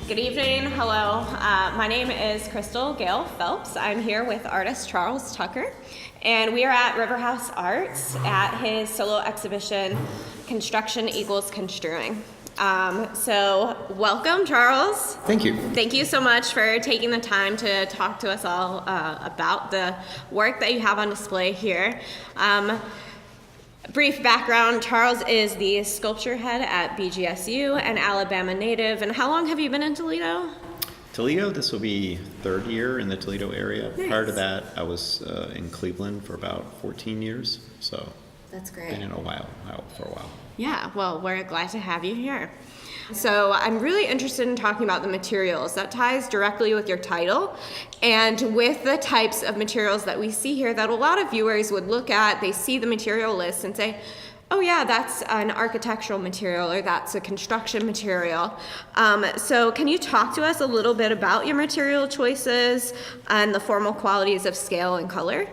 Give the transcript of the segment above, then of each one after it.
Good evening. Hello. My name is Crystal Gail Phelps. I'm here with artist Charles Tucker, and we are at Riverhouse Arts at his solo exhibition, Construction equals Construing. So welcome, Charles. Thank you. Thank you so much for taking the time to talk to us all about the work that you have on display here. Brief background, Charles is the sculpture head at BGSU, an Alabama native. And how long have you been in Toledo? Toledo, this will be third year in the Toledo area. Nice. Prior to that, I was in Cleveland for about 14 years. So That's great. been in for a while. Yeah, well, we're glad to have you here. So I'm really interested in talking about the materials. That ties directly with your title and with the types of materials that we see here that a lot of viewers would look at. They see the material list and say, oh yeah, that's an architectural material or that's a construction material. So can you talk to us a little bit about your material choices and the formal qualities of scale and color?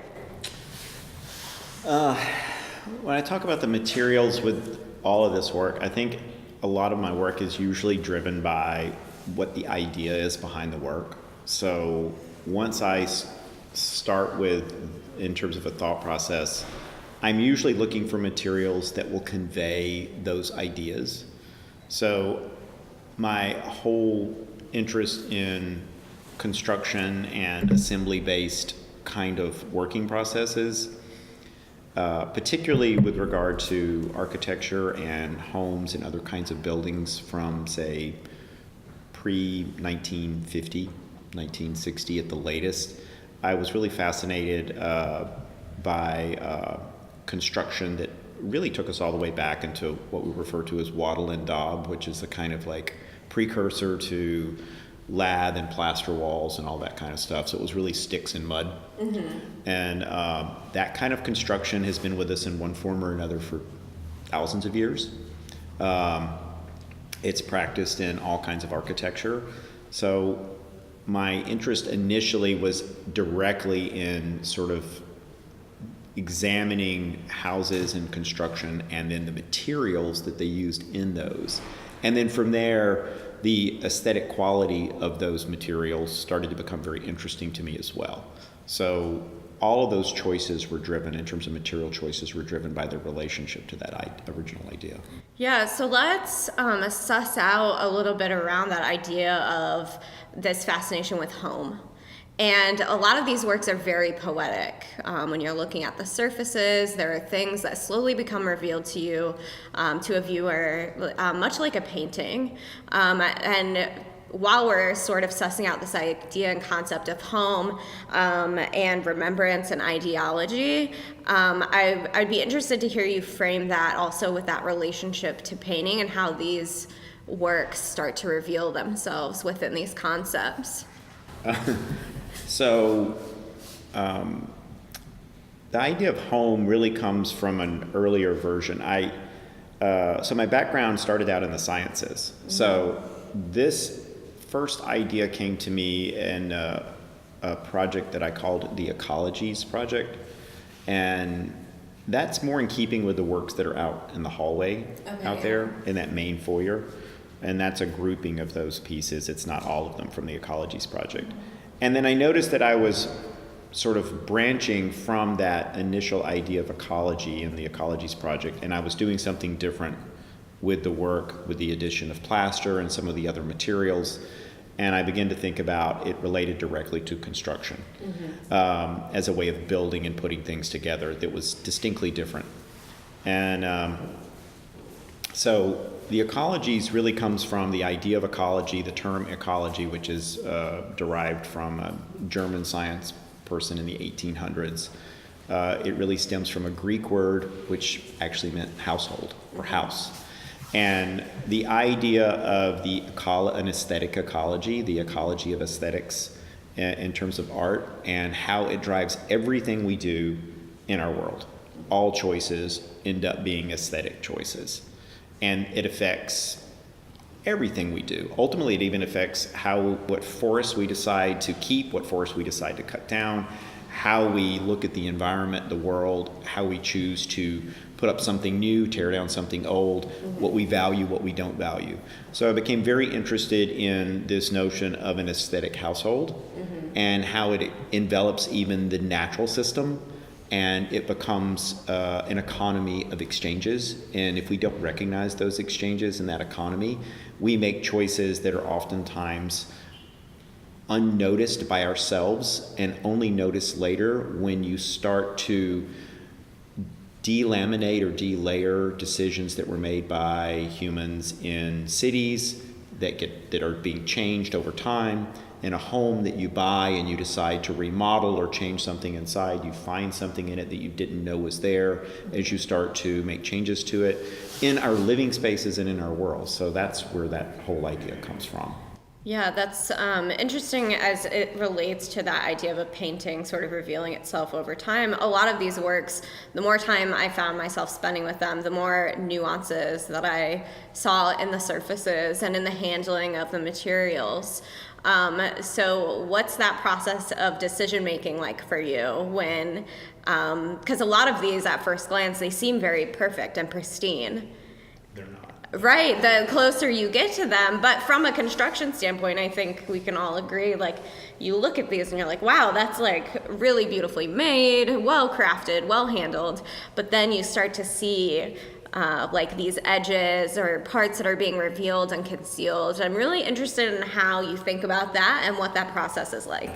When I talk about the materials with all of this work, I think a lot of my work is usually driven by what the idea is behind the work. So once I start with, in terms of a thought process, I'm usually looking for materials that will convey those ideas. So my whole interest in construction and assembly-based kind of working processes, particularly with regard to architecture and homes and other kinds of buildings from, say, pre-1950, 1960 at the latest. I was really fascinated by construction that really took us all the way back into what we refer to as wattle and daub, which is a kind of like precursor to lath and plaster walls and all that kind of stuff. So it was really sticks and mud. Mm-hmm. And that kind of construction has been with us in one form or another for thousands of years. It's practiced in all kinds of architecture. So my interest initially was directly in sort of examining houses and construction and then the materials that they used in those. And then from there, the aesthetic quality of those materials started to become very interesting to me as well. So all of those choices were driven, in terms of material choices, were driven by their relationship to that original idea. Yeah, so let's suss out a little bit around that idea of this fascination with home. And a lot of these works are very poetic. When you're looking at the surfaces, there are things that slowly become revealed to you, to a viewer, much like a painting. And while we're sort of sussing out this idea and concept of home and remembrance and ideology, I'd be interested to hear you frame that also with that relationship to painting and how these works start to reveal themselves within these concepts. So the idea of home really comes from an earlier version. So my background started out in the sciences. Mm-hmm. So this first idea came to me in a project that I called the Ecologies Project. And that's more in keeping with the works that are out in the hallway out there in that main foyer. And that's a grouping of those pieces. It's not all of them from the Ecologies Project. And then I noticed that I was sort of branching from that initial idea of ecology in the Ecologies Project, and I was doing something different with the work, with the addition of plaster and some of the other materials, and I began to think about it related directly to construction. Mm-hmm. As a way of building and putting things together that was distinctly different. And so the ecologies really comes from the idea of ecology, the term ecology, which is derived from a German science person in the 1800s. It really stems from a Greek word, which actually meant household or house. And the idea of an aesthetic ecology, the ecology of aesthetics in terms of art, and how it drives everything we do in our world. All choices end up being aesthetic choices. And it affects everything we do. Ultimately, it even affects what forests we decide to keep, what forests we decide to cut down, how we look at the environment, the world, how we choose to put up something new, tear down something old, what we value, what we don't value. So I became very interested in this notion of an aesthetic household and how it envelops even the natural system, and it becomes an economy of exchanges. And if we don't recognize those exchanges in that economy, we make choices that are oftentimes unnoticed by ourselves and only noticed later when you start to delaminate or delayer decisions that were made by humans in cities that are being changed over time. In a home that you buy and you decide to remodel or change something inside, you find something in it that you didn't know was there as you start to make changes to it in our living spaces and in our world. So that's where that whole idea comes from. Yeah, that's interesting as it relates to that idea of a painting sort of revealing itself over time. A lot of these works, the more time I found myself spending with them, the more nuances that I saw in the surfaces and in the handling of the materials. So what's that process of decision making like for you when, because a lot of these at first glance, they seem very perfect and pristine. They're not. Right, the closer you get to them, but from a construction standpoint, I think we can all agree, like, you look at these and you're like, wow, that's like really beautifully made, well crafted, well handled, but then you start to see like these edges or parts that are being revealed and concealed. I'm really interested in how you think about that and what that process is like.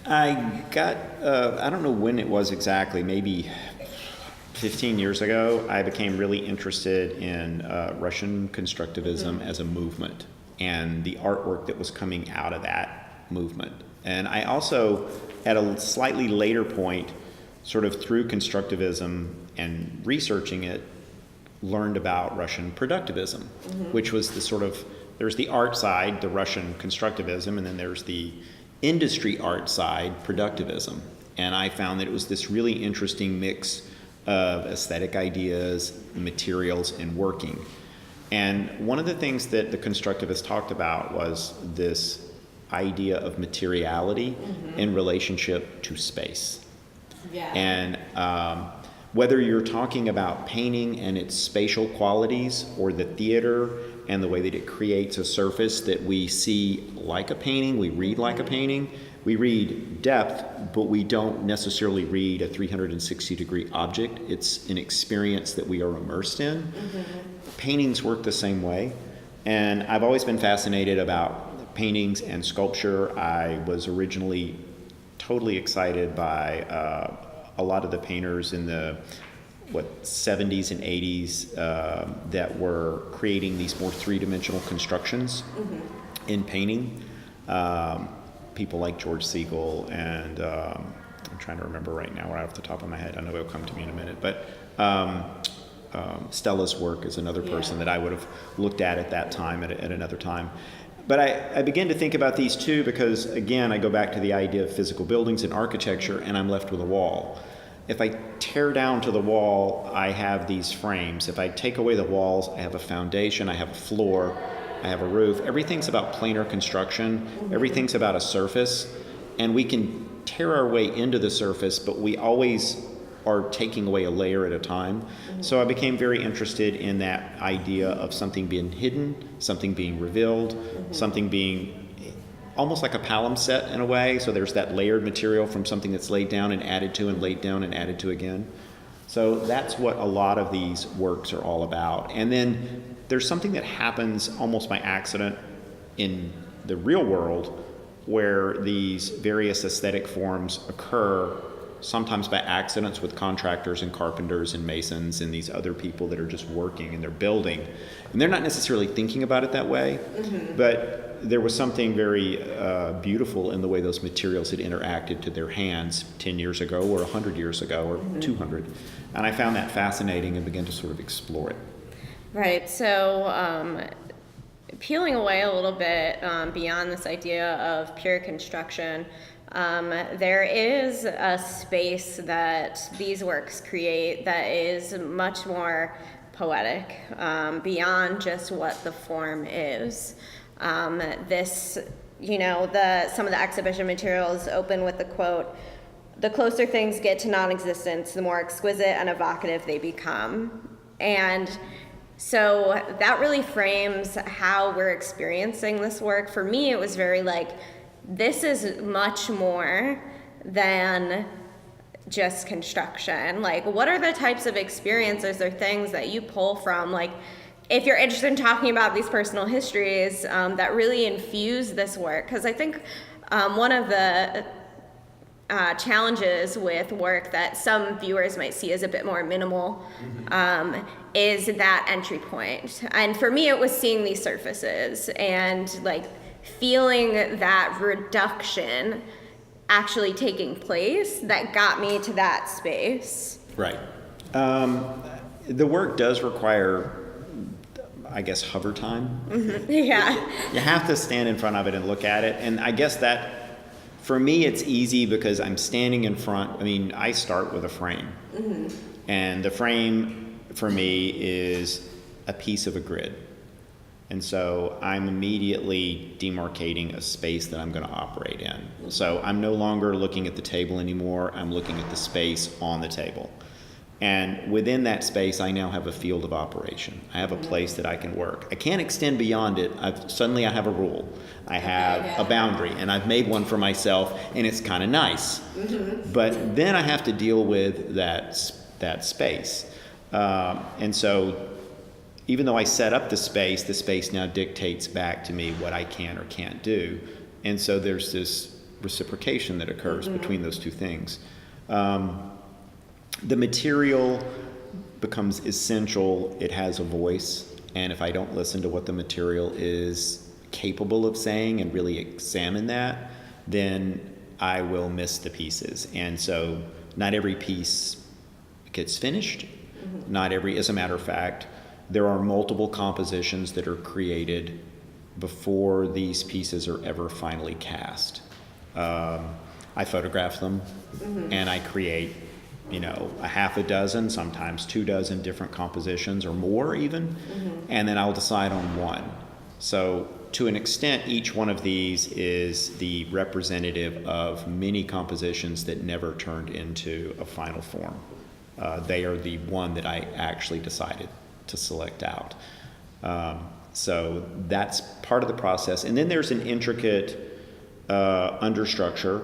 I got, I don't know when it was exactly, maybe 15 years ago, I became really interested in Russian constructivism as a movement and the artwork that was coming out of that movement. And I also, at a slightly later point, sort of through constructivism and researching it, learned about Russian productivism, which was the sort of, there's the art side, the Russian constructivism, and then there's the industry art side, productivism. And I found that it was this really interesting mix of aesthetic ideas, materials, and working. And one of the things that the constructivists talked about was this idea of materiality in relationship to space. Yeah. And whether you're talking about painting and its spatial qualities, or the theater and the way that it creates a surface that we see like a painting, we read like a painting, we read depth, but we don't necessarily read a 360-degree object. It's an experience that we are immersed in. Paintings work the same way. And I've always been fascinated about paintings and sculpture. I was originally totally excited by a lot of the painters in the 70s and 80s that were creating these more three-dimensional constructions in painting. People like George Siegel and I'm trying to remember right now right off the top of my head. I know it'll come to me in a minute, but Stella's work is another person that I would have looked at that time, at another time. But I begin to think about these too because, again, I go back to the idea of physical buildings and architecture, and I'm left with a wall. If I tear down to the wall, I have these frames. If I take away the walls, I have a foundation, I have a floor, I have a roof. Everything's about planar construction. Everything's about a surface. And we can tear our way into the surface, but we always are taking away a layer at a time. So I became very interested in that idea of something being hidden, something being revealed, something being almost like a palimpsest in a way. So there's that layered material from something that's laid down and added to and laid down and added to again. So that's what a lot of these works are all about. And then there's something that happens almost by accident in the real world where these various aesthetic forms occur, sometimes by accidents with contractors and carpenters and masons and these other people that are just working and they're building. And they're not necessarily thinking about it that way, but there was something very beautiful in the way those materials had interacted to their hands 10 years ago or 100 years ago or 200. And I found that fascinating and began to sort of explore it. Right, so peeling away a little bit beyond this idea of pure construction, there is a space that these works create that is much more poetic, beyond just what the form is. This, some of the exhibition materials open with the quote, the closer things get to non-existence, the more exquisite and evocative they become. And so that really frames how we're experiencing this work. For me, it was very like, this is much more than just construction. Like, what are the types of experiences or things that you pull from? Like, if you're interested in talking about these personal histories that really infuse this work, because I think one of the challenges with work that some viewers might see as a bit more minimal is that entry point. And for me, it was seeing these surfaces and like feeling that reduction actually taking place that got me to that space. Right. The work does require, I guess, hover time. Yeah. You have to stand in front of it and look at it. And I guess that, for me, it's easy because I'm standing in front. I mean, I start with a frame. And the frame, for me, is a piece of a grid. And so I'm immediately demarcating a space that I'm going to operate in. So I'm no longer looking at the table anymore. I'm looking at the space on the table. And within that space, I now have a field of operation. I have a place that I can work. I can't extend beyond it. Suddenly I have a rule. I have a boundary, and I've made one for myself, and it's kind of nice. But then I have to deal with that space. And so even though I set up the space now dictates back to me what I can or can't do. And so there's this reciprocation that occurs between those two things. The material becomes essential. It has a voice. And if I don't listen to what the material is capable of saying and really examine that, then I will miss the pieces. And so not every piece gets finished. As a matter of fact, there are multiple compositions that are created before these pieces are ever finally cast. I photograph them and I create, a half a dozen, sometimes 24 different compositions or more even, and then I'll decide on one. So to an extent, each one of these is the representative of many compositions that never turned into a final form. They are the one that I actually decided to select out. So that's part of the process. And then there's an intricate understructure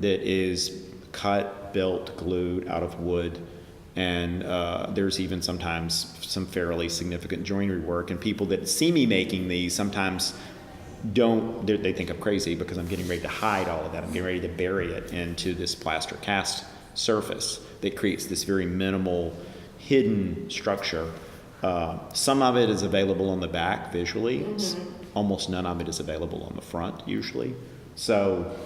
that is cut, built, glued out of wood. And there's even sometimes some fairly significant joinery work. And people that see me making these sometimes they think I'm crazy because I'm getting ready to hide all of that. I'm getting ready to bury it into this plaster cast surface that creates this very minimal hidden structure. Some of it is available on the back visually. Almost none of it is available on the front usually. So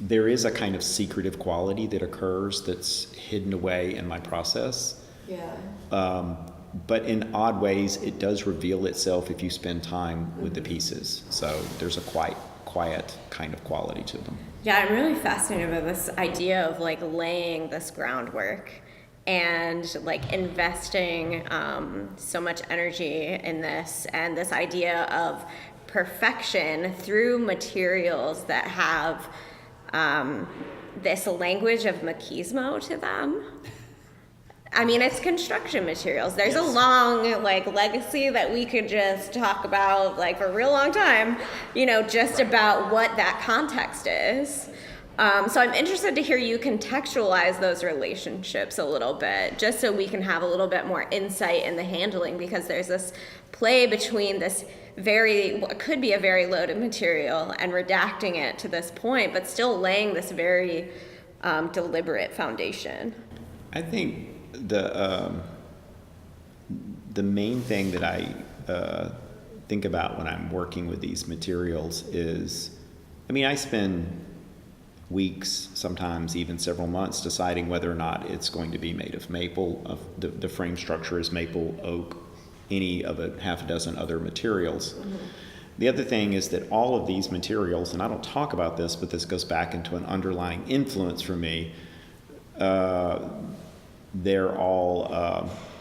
there is a kind of secretive quality that occurs that's hidden away in my process. But in odd ways, it does reveal itself if you spend time with the pieces. So there's a quiet kind of quality to them. Yeah, I'm really fascinated by this idea of like laying this groundwork and like investing so much energy in this, and this idea of perfection through materials that have this language of machismo to them. I mean, it's construction materials. There's a long like legacy that we could just talk about like for a real long time, just about what that context is. So I'm interested to hear you contextualize those relationships a little bit, just so we can have a little bit more insight in the handling, because there's this play between this what could be a very loaded material and redacting it to this point, but still laying this very deliberate foundation. I think the main thing that I think about when I'm working with these materials is, I spend weeks, sometimes even several months, deciding whether or not it's going to be made of maple. The frame structure is maple, oak, any of a half a dozen other materials. The other thing is that all of these materials, and I don't talk about this, but this goes back into an underlying influence for me. They're all,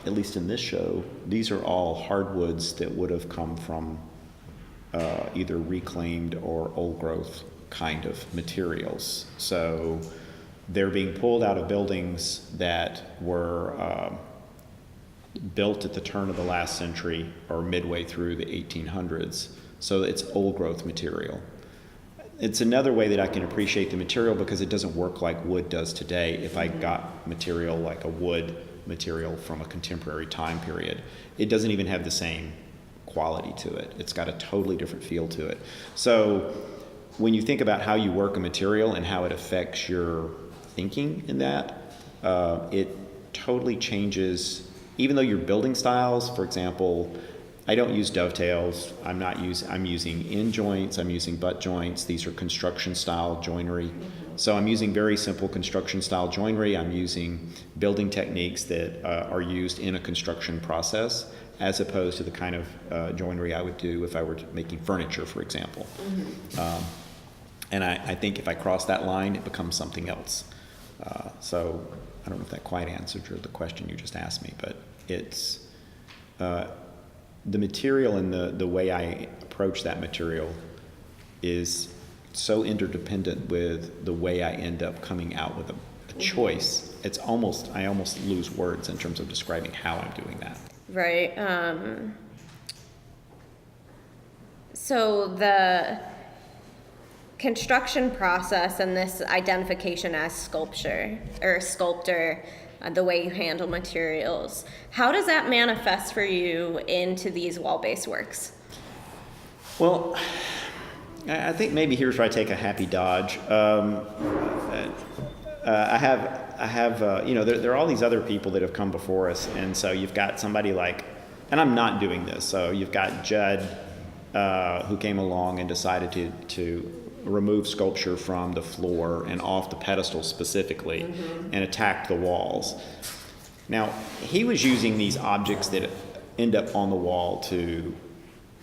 at least in this show, these are all hardwoods that would have come from either reclaimed or old growth kind of materials. So they're being pulled out of buildings that were built at the turn of the last century or midway through the 1800s. So it's old growth material. It's another way that I can appreciate the material because it doesn't work like wood does today. If I got material like a wood material from a contemporary time period, it doesn't even have the same quality to it. It's got a totally different feel to it. So when you think about how you work a material and how it affects your thinking in that, it totally changes. Even though your building styles, for example, I don't use dovetails. I'm using end joints. I'm using butt joints. These are construction style joinery. So I'm using very simple construction style joinery. I'm using building techniques that are used in a construction process, as opposed to the kind of joinery I would do if I were making furniture, for example. And I think if I cross that line, it becomes something else. So I don't know if that quite answered the question you just asked me, but it's the material and the way I approach that material is so interdependent with the way I end up coming out with a choice. I almost lose words in terms of describing how I'm doing that. Right. So the construction process and this identification as sculptor, the way you handle materials, how does that manifest for you into these wall-based works? Well, I think maybe here's where I take a happy dodge. I have there are all these other people that have come before us, and so you've got somebody like, and I'm not doing this, so you've got Judd, who came along and decided to remove sculpture from the floor and off the pedestal specifically, and attacked the walls. Now, he was using these objects that end up on the wall to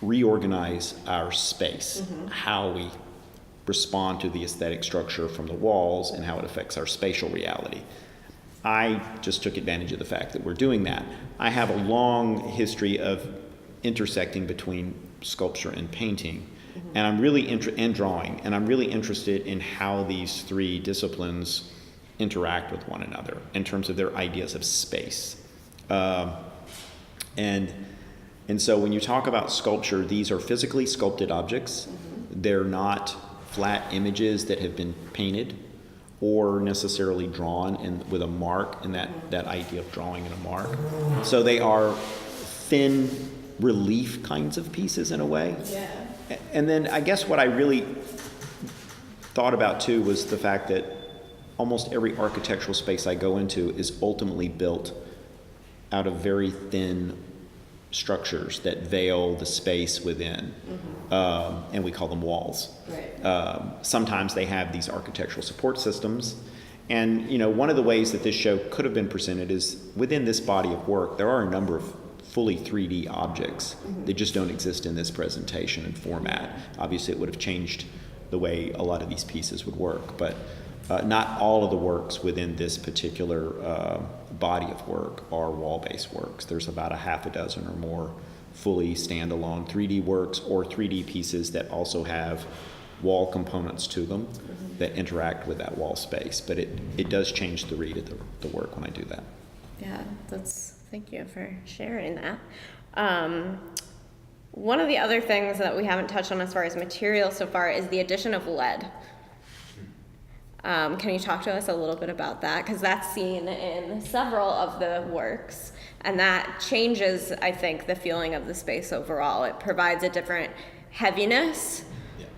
reorganize our space, how we respond to the aesthetic structure from the walls and how it affects our spatial reality. I just took advantage of the fact that we're doing that. I have a long history of intersecting between sculpture and painting, and I'm really and drawing, and I'm really interested in how these three disciplines interact with one another in terms of their ideas of space. And so when you talk about sculpture, these are physically sculpted objects. They're not flat images that have been painted or necessarily drawn with a mark, and that idea of drawing in a mark. So they are thin relief kinds of pieces in a way. Yeah. And then I guess what I really thought about too was the fact that almost every architectural space I go into is ultimately built out of very thin structures that veil the space within, and we call them walls. Right. Sometimes they have these architectural support systems, and one of the ways that this show could have been presented is within this body of work there are a number of fully 3D objects that just don't exist in this presentation and format. Obviously it would have changed the way a lot of these pieces would work, but not all of the works within this particular body of work are wall-based works. There's about a half a dozen or more fully standalone 3D works or 3D pieces that also have wall components to them that interact with that wall space. But it does change the read of the work when I do that. Yeah, thank you for sharing that. One of the other things that we haven't touched on as far as material so far is the addition of lead. Can you talk to us a little bit about that? Because that's seen in several of the works, and that changes, I think, the feeling of the space overall. It provides a different heaviness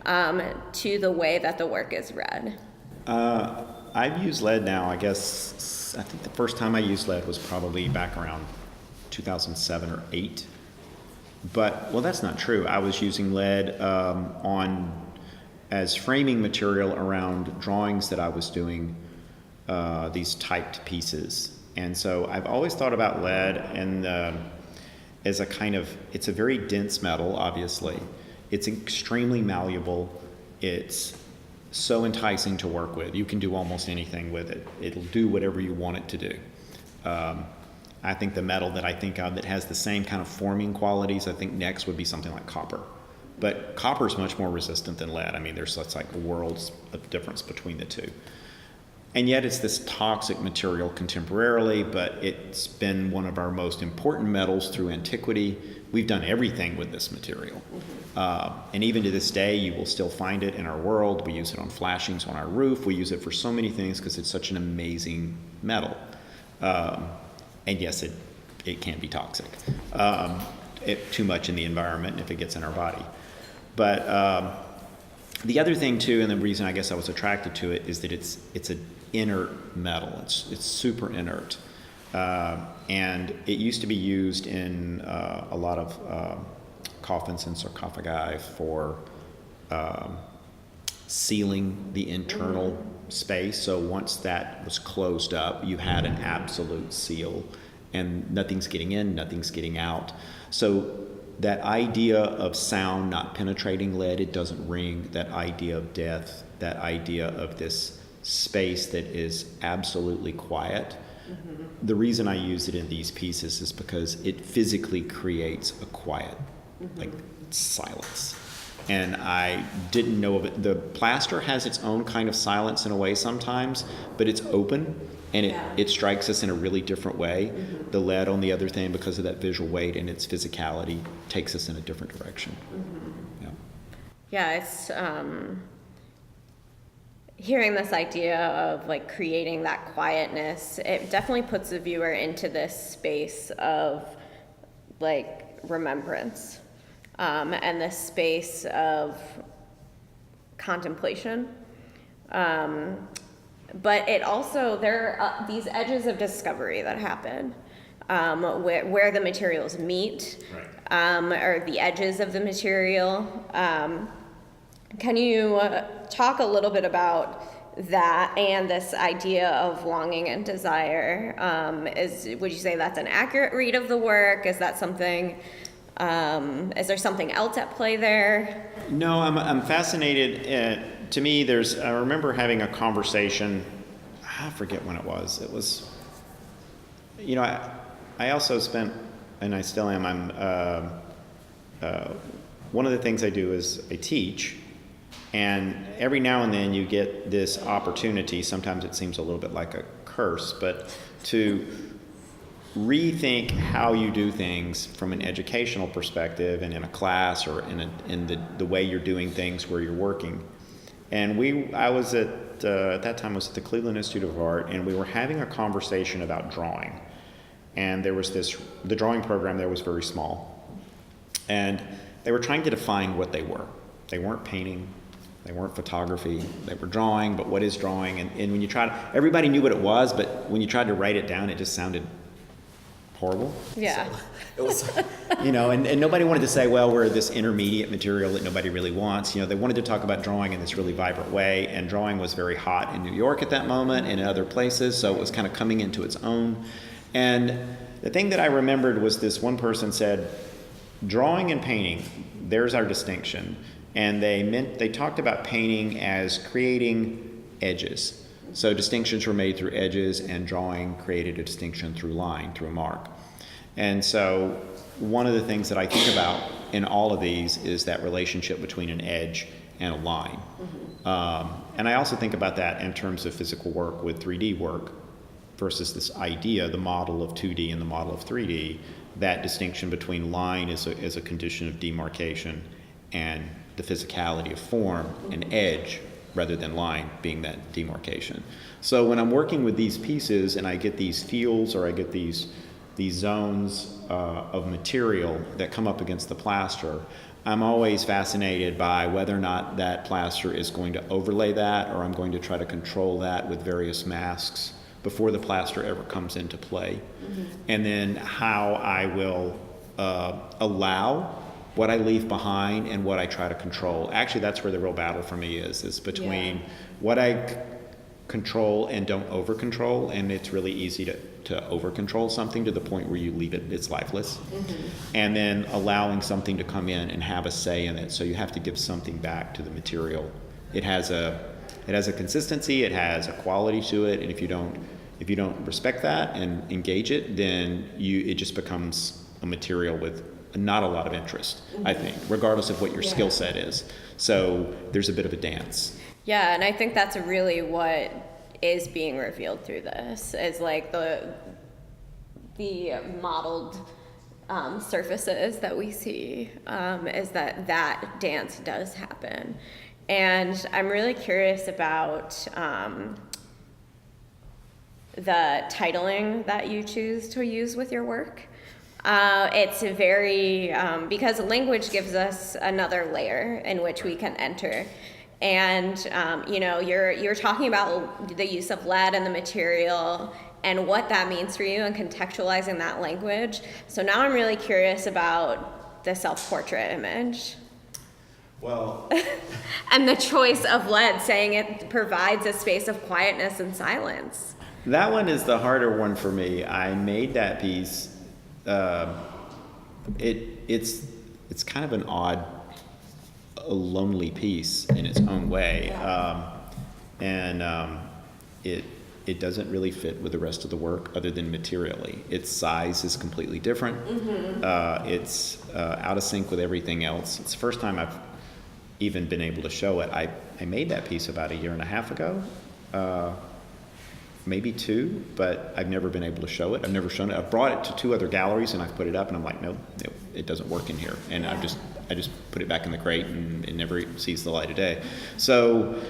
to the way that the work is read. I've used lead now, I think the first time I used lead was probably back around 2007 or 8. But, well, that's not true. I was using lead as framing material around drawings that I was doing, these typed pieces. And so I've always thought about lead and as a kind of, it's a very dense metal, obviously. It's extremely malleable. It's so enticing to work with. You can do almost anything with it. It'll do whatever you want it to do. I think the metal that I think of that has the same kind of forming qualities, I think next would be something like copper. But copper is much more resistant than lead. I mean, there's like worlds of difference between the two. And yet it's this toxic material contemporarily, but it's been one of our most important metals through antiquity. We've done everything with this material. And even to this day, you will still find it in our world. We use it on flashings on our roof. We use it for so many things because it's such an amazing metal. And yes, it can be toxic. Too much in the environment if it gets in our body. But the other thing too, and the reason I guess I was attracted to it, is that it's an inert metal. It's super inert, and it used to be used in a lot of coffins and sarcophagi for sealing the internal space. So once that was closed up, you had an absolute seal, and nothing's getting in, nothing's getting out. So that idea of sound not penetrating lead, it doesn't ring, that idea of death, that idea of this space that is absolutely quiet. The reason I use it in these pieces is because it physically creates a quiet, like silence. And I didn't know of it. The plaster has its own kind of silence in a way sometimes, but it's open, and it strikes us in a really different way. The lead, on the other thing, because of that visual weight and its physicality, takes us in a different direction. Yeah, it's hearing this idea of like creating that quietness, it definitely puts the viewer into this space of like remembrance, and this space of contemplation. But it also, there are these edges of discovery that happen, where the materials meet, or the edges of the material. Can you talk a little bit about that and this idea of longing and desire? Would you say that's an accurate read of the work? Is that something, is there something else at play there? No, I'm fascinated. To me, I remember having a conversation, I forget when it was. It was, I also spent, and I still am, one of the things I do is I teach, and every now and then you get this opportunity, sometimes it seems a little bit like a curse, but to rethink how you do things from an educational perspective and in a class or in the way you're doing things where you're working. And I was at that time I was at the Cleveland Institute of Art, and we were having a conversation about drawing. And there was the drawing program there was very small. And they were trying to define what they were. They weren't painting, they weren't photography, they were drawing, but what is drawing? And when you everybody knew what it was, but when you tried to write it down, it just sounded horrible. Yeah. So it was, and nobody wanted to say, well, we're this intermediate material that nobody really wants. They wanted to talk about drawing in this really vibrant way, and drawing was very hot in New York at that moment and in other places, so it was kind of coming into its own. And the thing that I remembered was this one person said, drawing and painting, there's our distinction. And they talked about painting as creating edges. So distinctions were made through edges, and drawing created a distinction through line, through a mark. And so one of the things that I think about in all of these is that relationship between an edge and a line. And I also think about that in terms of physical work with 3D work versus this idea, the model of 2D and the model of 3D, that distinction between line as a condition of demarcation and the physicality of form, and edge rather than line being that demarcation. So when I'm working with these pieces and I get these feels or I get these zones of material that come up against the plaster, I'm always fascinated by whether or not that plaster is going to overlay that, or I'm going to try to control that with various masks before the plaster ever comes into play. And then how I will allow what I leave behind and what I try to control. Actually, that's where the real battle for me is between what I control and don't over control, and it's really easy to over control something to the point where you leave it's lifeless. And then allowing something to come in and have a say in it, so you have to give something back to the material. It has a consistency, it has a quality to it, and if you don't respect that and engage it, then it just becomes a material with not a lot of interest, I think, regardless of what your skill set is. So there's a bit of a dance. Yeah, and I think that's really what is being revealed through this, is like the modeled surfaces that we see, is that dance does happen. And I'm really curious about the titling that you choose to use with your work. It's very, because language gives us another layer in which we can enter. And, you're talking about the use of lead and the material and what that means for you and contextualizing that language. So now I'm really curious about the self-portrait image. Well, and the choice of lead, saying it provides a space of quietness and silence. that one is the harder one for me. I made that piece. It's kind of an odd, a lonely piece in its own way, it doesn't really fit with the rest of the work other than materially. Its size is completely different. It's out of sync with everything else. It's the first time I've even been able to show it. I made that piece about 1.5 years ago, maybe 2, but I've never been able to show it. I've never shown it. I've brought it to 2 other galleries and I've put it up and I'm like, no, it doesn't work in here. And I just put it back in the crate and it never sees the light of day. So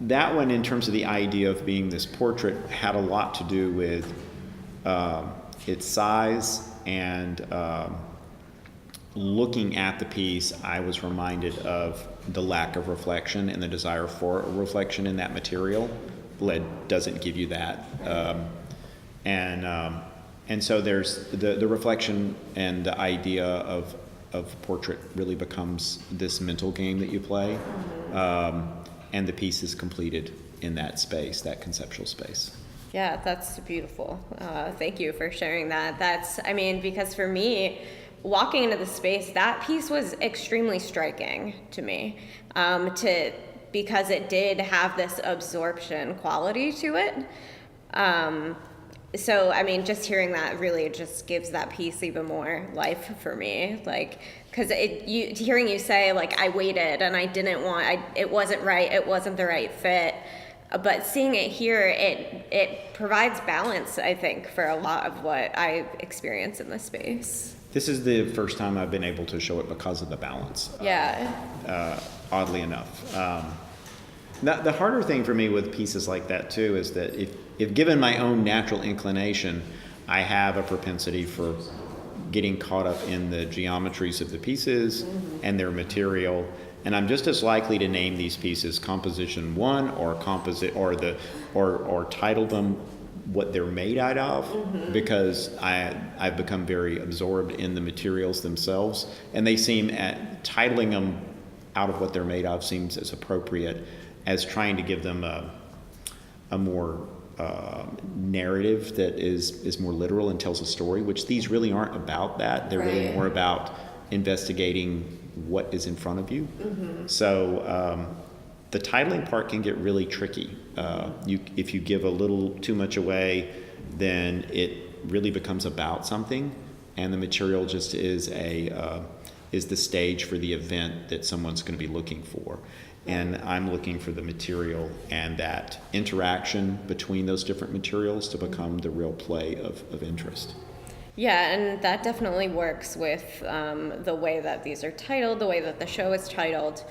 that one, in terms of the idea of being this portrait, had a lot to do with its size, and looking at the piece, I was reminded of the lack of reflection and the desire for a reflection in that material. Lead doesn't give you that, and so there's the reflection, and the idea of portrait really becomes this mental game that you play, and the piece is completed in that space, that conceptual space. Yeah, that's beautiful. Thank you for sharing that. Because for me, walking into the space, that piece was extremely striking to me, because it did have this absorption quality to it. So, just hearing that really just gives that piece even more life for me. Because hearing you say, I waited and I didn't want, it wasn't right, it wasn't the right fit. But seeing it here, it provides balance, I think, for a lot of what I experience in this space. This is the first time I've been able to show it because of the balance. Yeah. Oddly enough. The harder thing for me with pieces like that too is that if given my own natural inclination, I have a propensity for getting caught up in the geometries of the pieces and their material, and I'm just as likely to name these pieces Composition 1 or or title them what they're made out of, because I've become very absorbed in the materials themselves, and they seem titling them out of what they're made of seems as appropriate as trying to give them a more narrative that is more literal and tells a story, which these really aren't about that. They're really more about investigating what is in front of you. So the titling part can get really tricky. If you give a little too much away, then it really becomes about something, and the material just is the stage for the event that someone's going to be looking for. And I'm looking for the material and that interaction between those different materials to become the real play of interest. Yeah, and that definitely works with the way that these are titled, the way that the show is titled.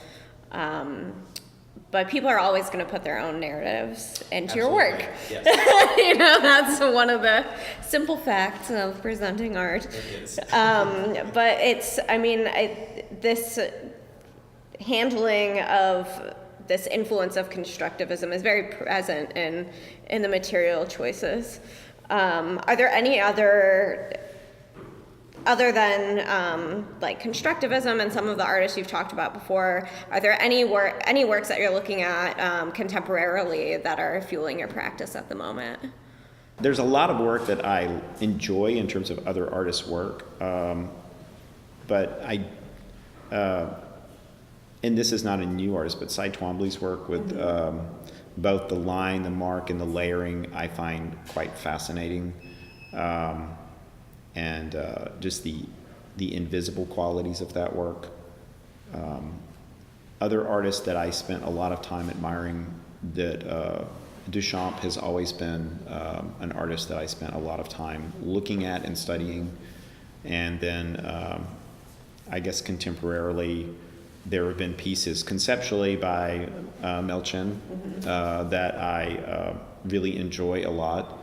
But people are always going to put their own narratives into your work. Yes. That's one of the simple facts of presenting art. But it's, this handling of this influence of constructivism is very present in the material choices. Are there any other than constructivism and some of the artists you've talked about before, are there any works that you're looking at contemporarily that are fueling your practice at the moment? There's a lot of work that I enjoy in terms of other artists' work, but and this is not a new artist, but Cy Twombly's work with both the line, the mark, and the layering I find quite fascinating. And just the the invisible qualities of that work. Other artists that I spent a lot of time admiring, that Duchamp has always been an artist that I spent a lot of time looking at and studying. And then I guess contemporarily, there have been pieces conceptually by Melchin that I really enjoy a lot.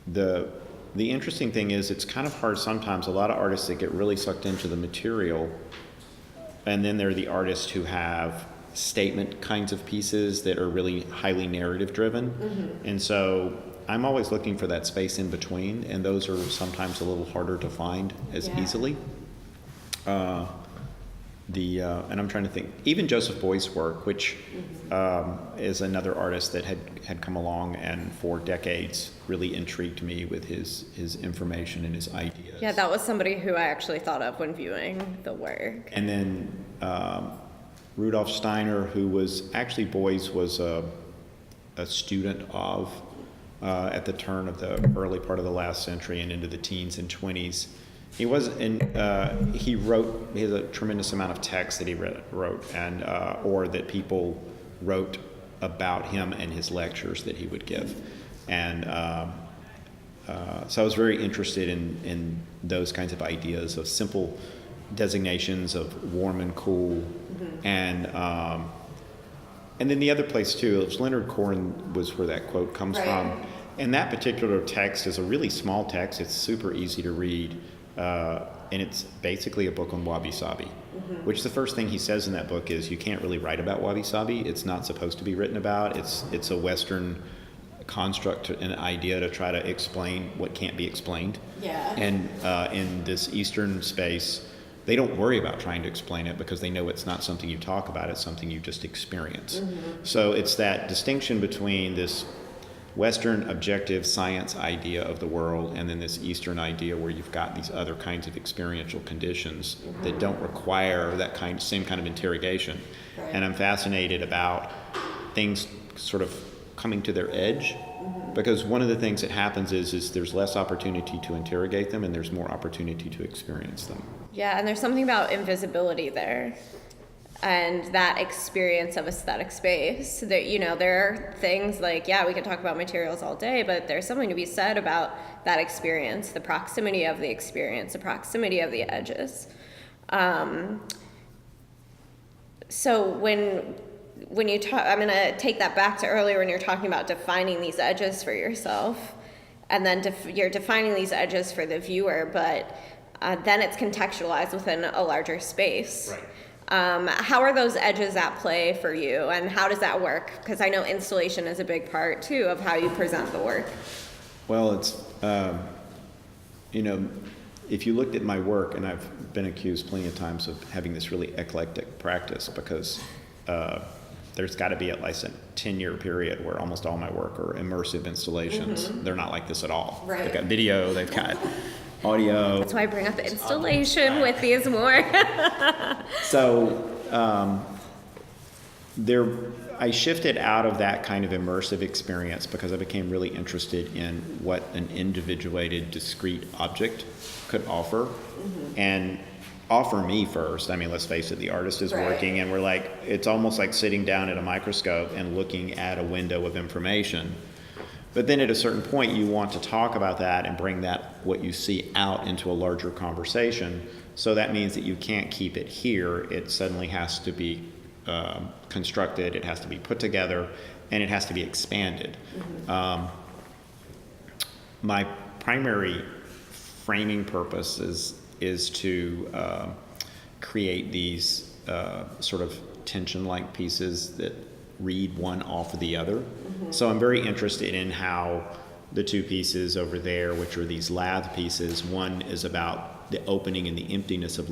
The interesting thing is, it's kind of hard sometimes. A lot of artists that get really sucked into the material, and then there are the artists who have statement kinds of pieces that are really highly narrative driven. And so I'm always looking for that space in between, and those are sometimes a little harder to find as easily. And I'm trying to think, even Joseph Boy's work, which is another artist that had come along and for decades really intrigued me with his information and his ideas. Yeah, that was somebody who I actually thought of when viewing the work. And then Rudolf Steiner, who was actually Boy's was a student of at the turn of the early part of the last century and into the teens and 20s. He was he has a tremendous amount of text that he wrote, and or that people wrote about him and his lectures that he would give. And so I was very interested in those kinds of ideas of simple designations of warm and cool. And then the other place too, it was Leonard Cohen was where that quote comes from. And that particular text is a really small text. It's super easy to read. And it's basically a book on wabi-sabi, which the first thing he says in that book is you can't really write about wabi-sabi. It's not supposed to be written about. It's a Western construct, an idea to try to explain what can't be explained. Yeah. And in this Eastern space, they don't worry about trying to explain it because they know it's not something you talk about. It's something you just experience. So it's that distinction between this Western objective science idea of the world and then this Eastern idea where you've got these other kinds of experiential conditions that don't require that same kind of interrogation. And I'm fascinated about things sort of coming to their edge, because one of the things that happens is there's less opportunity to interrogate them and there's more opportunity to experience them. Yeah, and there's something about invisibility there. And that experience of aesthetic space, that, you know, there are things like, yeah, we could talk about materials all day, but there's something to be said about that experience, the proximity of the experience, the proximity of the edges. So when you talk, I'm going to take that back to earlier when you're talking about defining these edges for yourself, and then you're defining these edges for the viewer, but then it's contextualized within a larger space. Right. How are those edges at play for you, and how does that work? Because I know installation is a big part, too, of how you present the work. Well, it's, if you looked at my work, and I've been accused plenty of times of having this really eclectic practice, because there's got to be at least a 10-year period where almost all my work are immersive installations. They're not like this at all. Right. They've got video, they've got audio. That's why I bring up the installation with these more. So I shifted out of that kind of immersive experience because I became really interested in what an individuated, discrete object could offer, and offer me first. I mean, let's face it, the artist is working, and we're like, it's almost like sitting down at a microscope and looking at a window of information. But then at a certain point, you want to talk about that and bring that, what you see, out into a larger conversation. So that means that you can't keep it here. It suddenly has to be constructed, it has to be put together, and it has to be expanded. My primary framing purpose is to create these sort of tension-like pieces that read one off of the other. So I'm very interested in how the two pieces over there, which are these lath pieces, one is about the opening and the emptiness of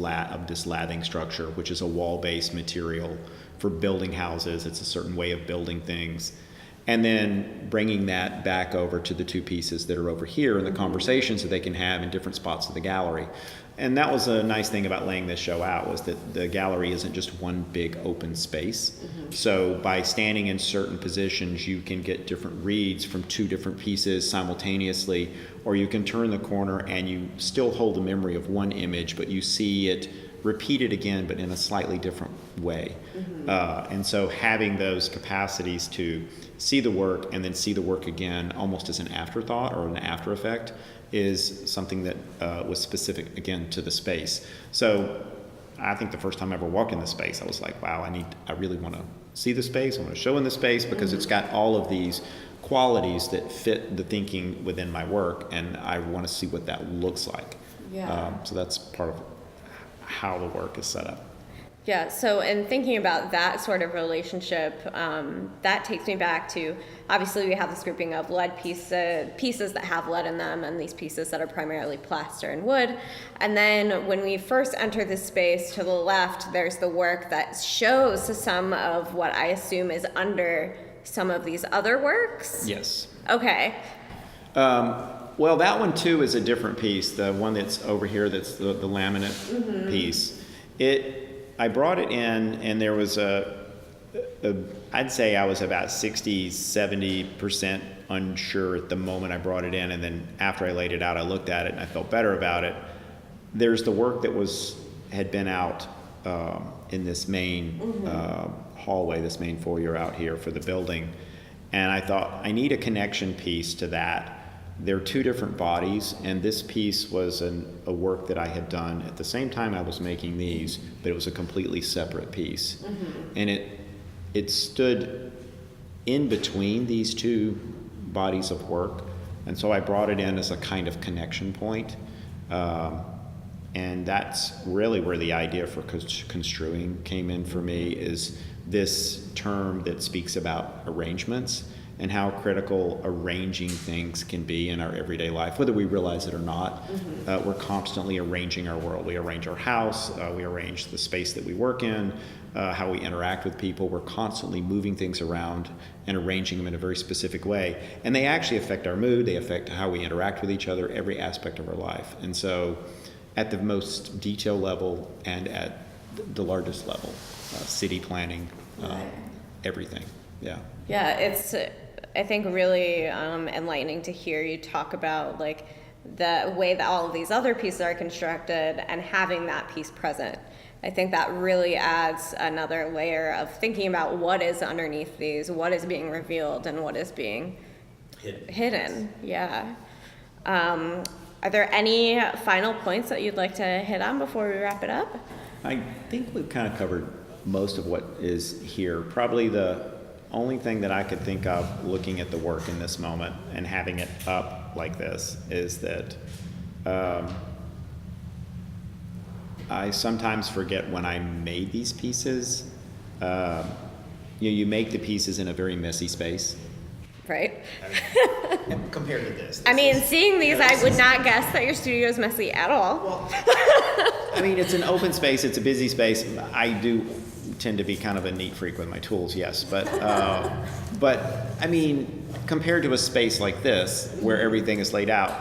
this lathing structure, which is a wall-based material for building houses. It's a certain way of building things. and then bringing that back over to the two pieces that are over here and the conversations that they can have in different spots of the gallery. And that was a nice thing about laying this show out, was that the gallery isn't just one big open space. So by standing in certain positions, you can get different reads from two different pieces simultaneously, or you can turn the corner and you still hold the memory of one image, but you see it repeated again, but in a slightly different way. And so having those capacities to see the work and then see the work again almost as an afterthought or an after effect is something that was specific, again, to the space. So I think the first time I ever walked in the space, I was like, wow, I really want to see the space. I want to show in the space because it's got all of these qualities that fit the thinking within my work, and I want to see what that looks like. So that's part of how the work is set up. Yeah, so in thinking about that sort of relationship, that takes me back to, obviously we have this grouping of lead pieces that have lead in them, and these pieces that are primarily plaster and wood. And then when we first enter this space, to the left, there's the work that shows some of what I assume is under some of these other works? Yes. Okay. Well, that one too is a different piece. The one that's over here, that's the laminate piece. I brought it in, and there was I'd say I was about 60-70% unsure at the moment I brought it in, and then after I laid it out, I looked at it and I felt better about it. There's the work that had been out in this main hallway, this main foyer out here for the building, and I thought I need a connection piece to that. They're two different bodies, and this piece was a work that I had done at the same time I was making these, but it was a completely separate piece. And it stood in between these two bodies of work, and so I brought it in as a kind of connection point. And that's really where the idea for construing came in for me, is this term that speaks about arrangements and how critical arranging things can be in our everyday life, whether we realize it or not. We're constantly arranging our world. We arrange our house, we arrange the space that we work in, how we interact with people. We're constantly moving things around and arranging them in a very specific way. And they actually affect our mood, they affect how we interact with each other, every aspect of our life. And so at the most detailed level and at the largest level, city planning, everything, yeah. Yeah, it's, I think, really enlightening to hear you talk about like the way that all of these other pieces are constructed and having that piece present. I think that really adds another layer of thinking about what is underneath these, what is being revealed, and what is being hidden. Yeah. Are there any final points that you'd like to hit on before we wrap it up? I think we've kind of covered most of what is here. Probably the only thing that I could think of looking at the work in this moment and having it up like this is that I sometimes forget when I made these pieces. You make the pieces in a very messy space. Right? Compared to this. I mean, seeing these, I would not guess that your studio is messy at all. Well, I mean, it's an open space, it's a busy space. I do tend to be kind of a neat freak with my tools, yes, but I mean, compared to a space like this where everything is laid out,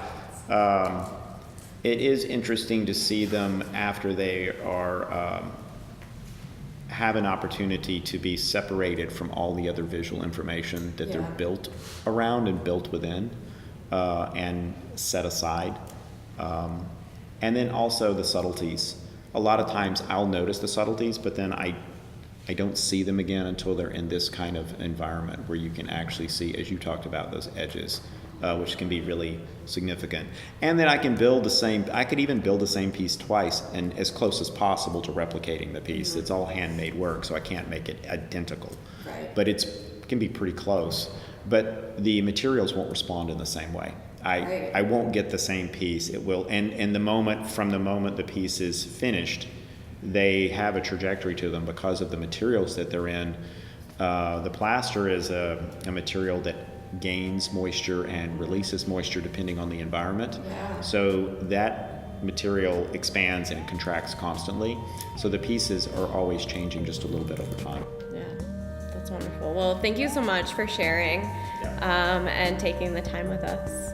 it is interesting to see them after they are have an opportunity to be separated from all the other visual information that they're built around and built within, and set aside, and then also the subtleties. A lot of times I'll notice the subtleties, but then I don't see them again until they're in this kind of environment where you can actually see, as you talked about, those edges, which can be really significant. And then I can I could even build the same piece twice and as close as possible to replicating the piece. It's all handmade work, so I can't make it identical. Right. But it can be pretty close. But the materials won't respond in the same way. I won't get the same piece. It will, and from the moment the piece is finished, they have a trajectory to them because of the materials that they're in. The plaster is a material that gains moisture and releases moisture depending on the environment. Yeah. So that material expands and contracts constantly. So the pieces are always changing just a little bit over time. Yeah, that's Wonderful. Well, thank you so much for sharing and taking the time with us.